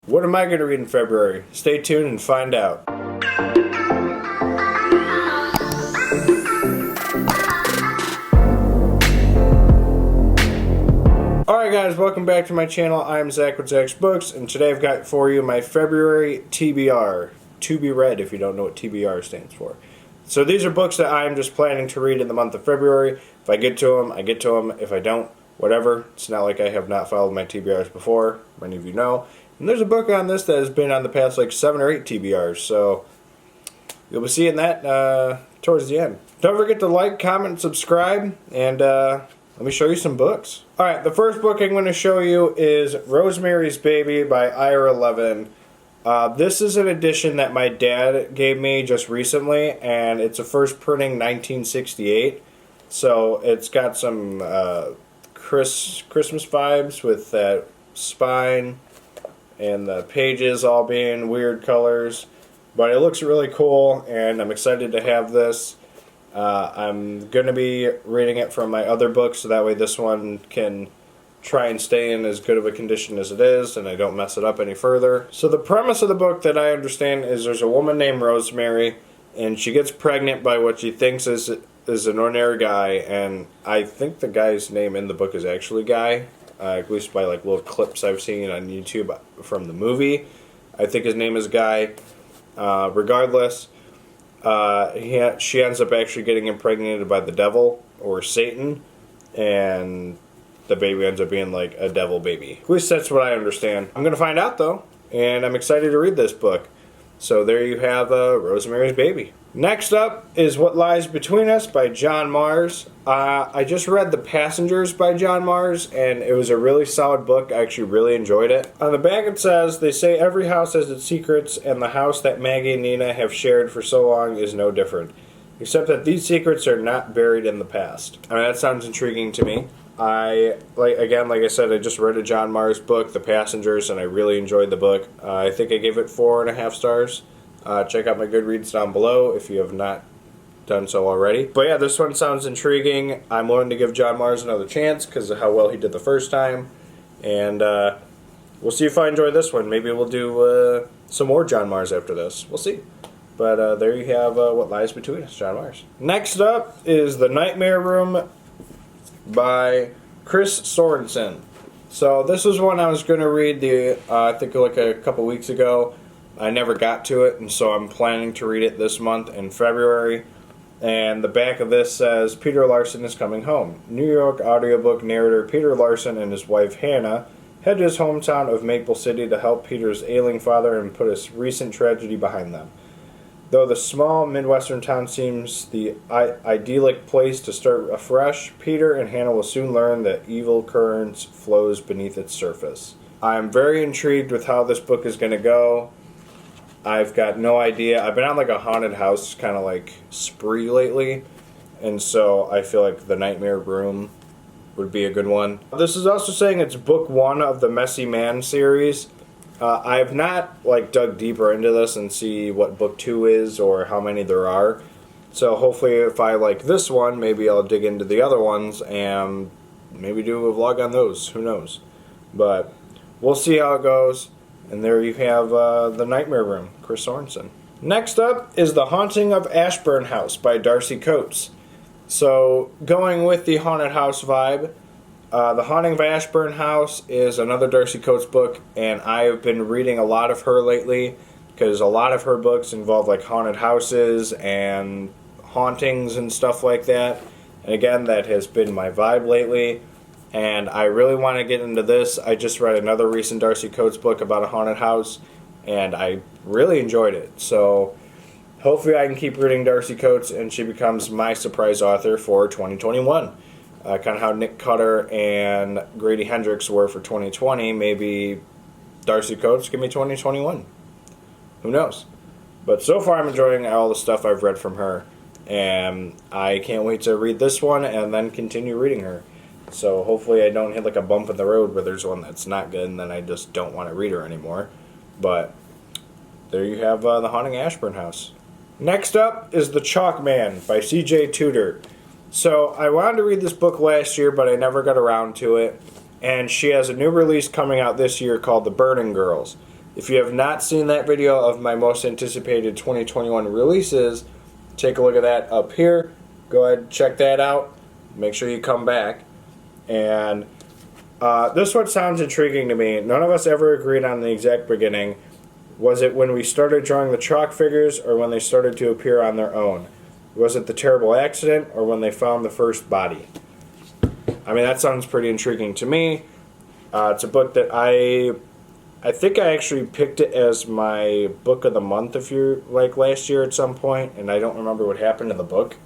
What am I going to read in February? Stay tuned and find out. Alright guys, welcome back to my channel. I'm Zach with Zacks Books, and today I've got for you my February TBR. To be read if you don't know what TBR stands for. So these are books that I'm just planning to read in the month of February. If I get to them, I get to them. If I don't, whatever. It's not like I have not followed my TBRs before. Many of you know. And there's a book on this that has been on the past like 7 or 8 TBRs. So you'll be seeing that towards the end. Don't forget to like, comment, and subscribe. And let me show you some books. Alright, the first book I'm going to show you is Rosemary's Baby by Ira Levin. This is an edition that my dad gave me just recently, and it's a first printing 1968. So it's got some Christmas vibes with that spine and the pages all being weird colors. But it looks really cool, and I'm excited to have this. I'm going to be reading it from my other books, so that way this one can try and stay in as good of a condition as it is, and I don't mess it up any further. So the premise of the book that I understand is there's a woman named Rosemary, and she gets pregnant by what she thinks is an ordinary guy, and I think the guy's name in the book is actually Guy, at least by like little clips I've seen on YouTube from the movie. I think his name is Guy. Regardless, she ends up actually getting impregnated by the devil, or Satan, and the baby ends up being like a devil baby. At least that's what I understand. I'm going to find out though, and I'm excited to read this book. So there you have Rosemary's Baby. Next up is What Lies Between Us by John Mars. I just read The Passengers by John Mars, and it was a really solid book. I actually really enjoyed it. On the back it says, they say every house has its secrets, and the house that Maggie and Nina have shared for so long is no different. Except that these secrets are not buried in the past. I mean, that sounds intriguing to me. Like I said, I just read a John Mars book, The Passengers, and I really enjoyed the book. I think I gave it 4.5 stars. Check out my Goodreads down below if you have not done so already. But yeah, this one sounds intriguing. I'm willing to give John Mars another chance because of how well he did the first time. And we'll see if I enjoy this one. Maybe we'll do some more John Mars after this. We'll see. But there you have What Lies Between Us, John Mars. Next up is The Nightmare Room by Chris Sorensen. So this was one I was going to read I think like a couple weeks ago. I never got to it, and so I'm planning to read it this month in February. And the back of this says, Peter Larson is coming home. New York audiobook narrator Peter Larson and his wife Hannah head to his hometown of Maple City to help Peter's ailing father and put a recent tragedy behind them. Though the small Midwestern town seems the idyllic place to start afresh, Peter and Hannah will soon learn that evil currents flows beneath its surface. I'm very intrigued with how this book is going to go. I've got no idea. I've been on like a haunted house kind of like spree lately, and so I feel like The Nightmare Room would be a good one. This is also saying it's book 1 of the Messy Man series. I have not like dug deeper into this and see what book 2 is or how many there are. So hopefully if I like this one, maybe I'll dig into the other ones and maybe do a vlog on those. Who knows? But we'll see how it goes. And there you have The Nightmare Room, Chris Sorensen. Next up is The Haunting of Ashburn House by Darcy Coates. So going with the haunted house vibe, The Haunting of Ashburn House is another Darcy Coates book, and I have been reading a lot of her lately because a lot of her books involve like haunted houses and hauntings and stuff like that. And again, that has been my vibe lately, and I really want to get into this. I just read another recent Darcy Coates book about a haunted house, and I really enjoyed it. So hopefully I can keep reading Darcy Coates and she becomes my surprise author for 2021. Kind of how Nick Cutter and Grady Hendrix were for 2020. Maybe Darcy Coates give me 2021. Who knows? But so far I'm enjoying all the stuff I've read from her, and I can't wait to read this one and then continue reading her. So hopefully I don't hit like a bump in the road where there's one that's not good and then I just don't want to read her anymore. But there you have The Haunting Ashburn House. Next up is The Chalk Man by C.J. Tudor. So I wanted to read this book last year, but I never got around to it. And she has a new release coming out this year called The Burning Girls. If you have not seen that video of my most anticipated 2021 releases, take a look at that up here. Go ahead and check that out. Make sure you come back. And this one sounds intriguing to me. None of us ever agreed on the exact beginning. Was it when we started drawing the chalk figures or when they started to appear on their own? Was it the terrible accident or when they found the first body? I mean, that sounds pretty intriguing to me. It's a book that I think I actually picked it as my book of the month last year at some point, and I don't remember what happened to the book.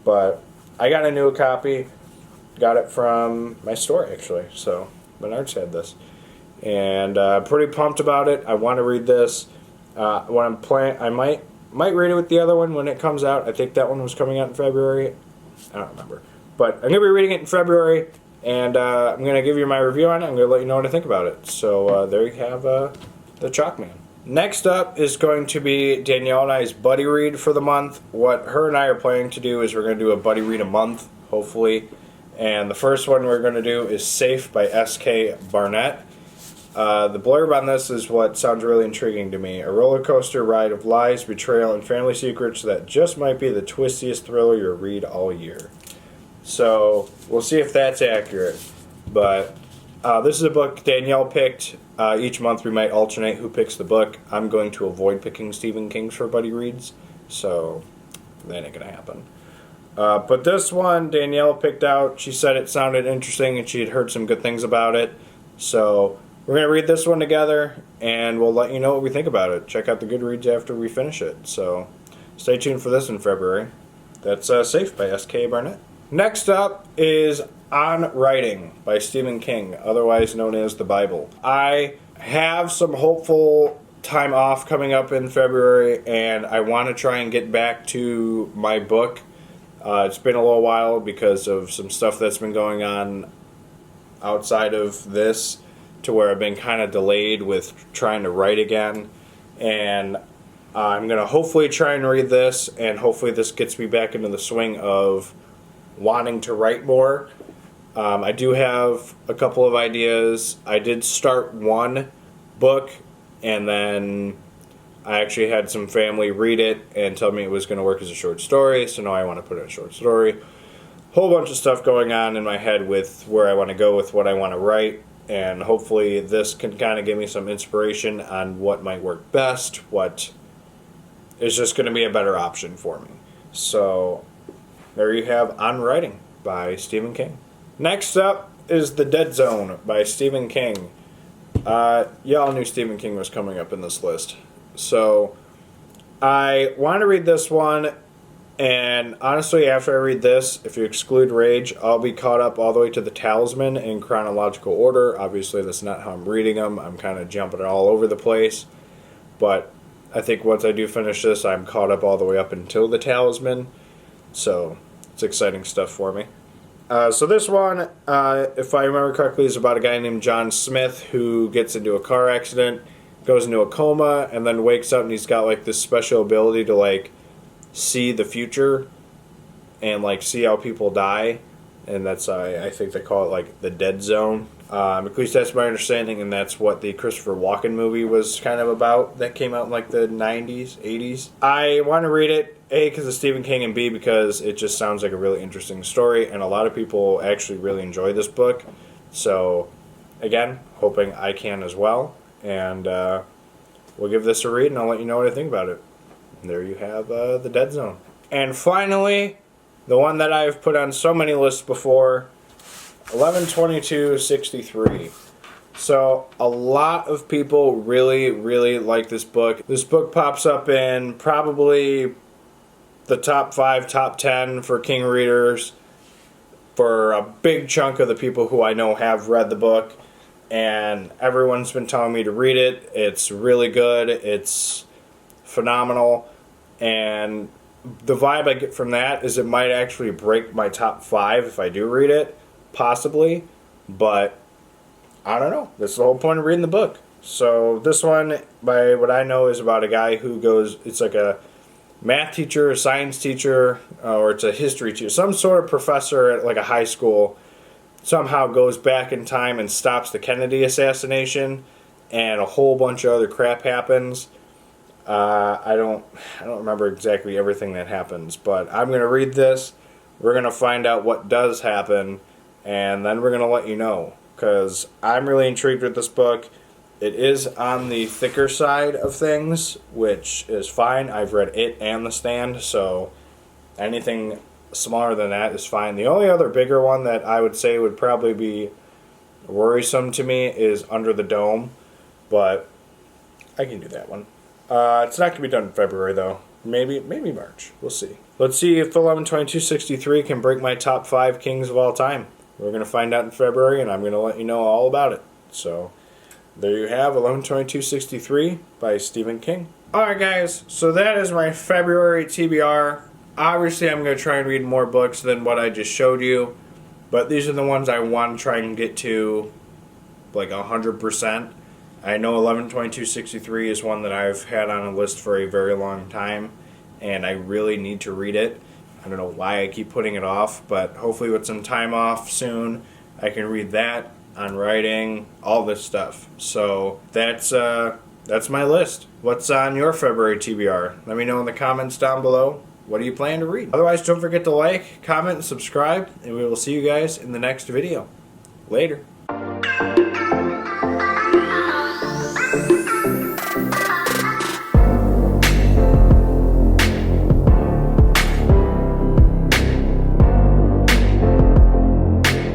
But I got a new copy. Got it from my store, actually. So Menards had this. And pretty pumped about it. I want to read this. When I'm playing, I might read it with the other one when it comes out. I think that one was coming out in February. I don't remember. But I'm going to be reading it in February. And I'm going to give you my review on it. I'm going to let you know what I think about it. So there you have the Chalkman. Next up is going to be Danielle and I's buddy read for the month. What her and I are planning to do is we're going to do a buddy read a month, hopefully. And the first one we're going to do is Safe by S.K. Barnett. The blurb on this is what sounds really intriguing to me. A roller coaster ride of lies, betrayal, and family secrets that just might be the twistiest thriller you'll read all year. So we'll see if that's accurate. But this is a book Danielle picked. Each month we might alternate who picks the book. I'm going to avoid picking Stephen King's for buddy reads, so that ain't going to happen. But this one Danielle picked out. She said it sounded interesting and she had heard some good things about it. So we're going to read this one together and we'll let you know what we think about it. Check out the Goodreads after we finish it. So stay tuned for this in February. That's Safe by S.K. Barnett. Next up is On Writing by Stephen King, otherwise known as the Bible. I have some hopeful time off coming up in February and I want to try and get back to my book. It's been a little while because of some stuff that's been going on outside of this to where I've been kind of delayed with trying to write again. And I'm going to hopefully try and read this, and hopefully this gets me back into the swing of wanting to write more. I do have a couple of ideas. I did start one book, and then I actually had some family read it and tell me it was going to work as a short story, so now I want to put it in a short story. Whole bunch of stuff going on in my head with where I want to go with what I want to write, and hopefully this can kind of give me some inspiration on what might work best, what is just going to be a better option for me. So there you have On Writing by Stephen King. Next up is The Dead Zone by Stephen King. Y'all knew Stephen King was coming up in this list. So I want to read this one, and honestly after I read this, if you exclude Rage, I'll be caught up all the way to The Talisman in chronological order. Obviously that's not how I'm reading them. I'm kind of jumping all over the place. But I think once I do finish this, I'm caught up all the way up until The Talisman. So it's exciting stuff for me. So this one, if I remember correctly, is about a guy named John Smith who gets into a car accident, goes into a coma, and then wakes up and he's got like this special ability to like see the future and like see how people die, and that's I think they call it like the dead zone. At least that's my understanding, and that's what the Christopher Walken movie was kind of about that came out in like the 90s, 80s. I want to read it, A, because of Stephen King, and B, because it just sounds like a really interesting story, and a lot of people actually really enjoy this book. So, again, hoping I can as well. And we'll give this a read, and I'll let you know what I think about it. And there you have The Dead Zone. And finally, the one that I've put on so many lists before, 11/22/63. So a lot of people really, really like this book. This book pops up in probably the top 5, top 10 for King readers for a big chunk of the people who I know have read the book. And everyone's been telling me to read it. It's really good. It's phenomenal. And the vibe I get from that is it might actually break my top 5 if I do read it. Possibly. But I don't know. That's the whole point of reading the book. So this one, by what I know, is about a guy who goes, it's like a math teacher, a science teacher, or it's a history teacher. Some sort of professor at like a high school somehow goes back in time and stops the Kennedy assassination, and a whole bunch of other crap happens. I don't remember exactly everything that happens, but I'm going to read this. We're going to find out what does happen, and then we're going to let you know, because I'm really intrigued with this book. It is on the thicker side of things, which is fine. I've read it and The Stand, so anything smaller than that is fine. The only other bigger one that I would say would probably be worrisome to me is Under the Dome, but I can do that one. It's not going to be done in February, though. Maybe March. We'll see. Let's see if 11/22/63 can break my top 5 kings of all time. We're going to find out in February, and I'm going to let you know all about it. So, there you have 11/22/63 by Stephen King. Alright guys, so that is my February TBR. Obviously I'm going to try and read more books than what I just showed you, but these are the ones I want to try and get to like 100%. I know 11/22/63 is one that I've had on a list for a very long time, and I really need to read it. I don't know why I keep putting it off, but hopefully with some time off soon, I can read that, on writing, all this stuff. So that's my list. What's on your February TBR? Let me know in the comments down below. What do you plan to read? Otherwise, don't forget to like, comment, and subscribe, and we will see you guys in the next video. Later.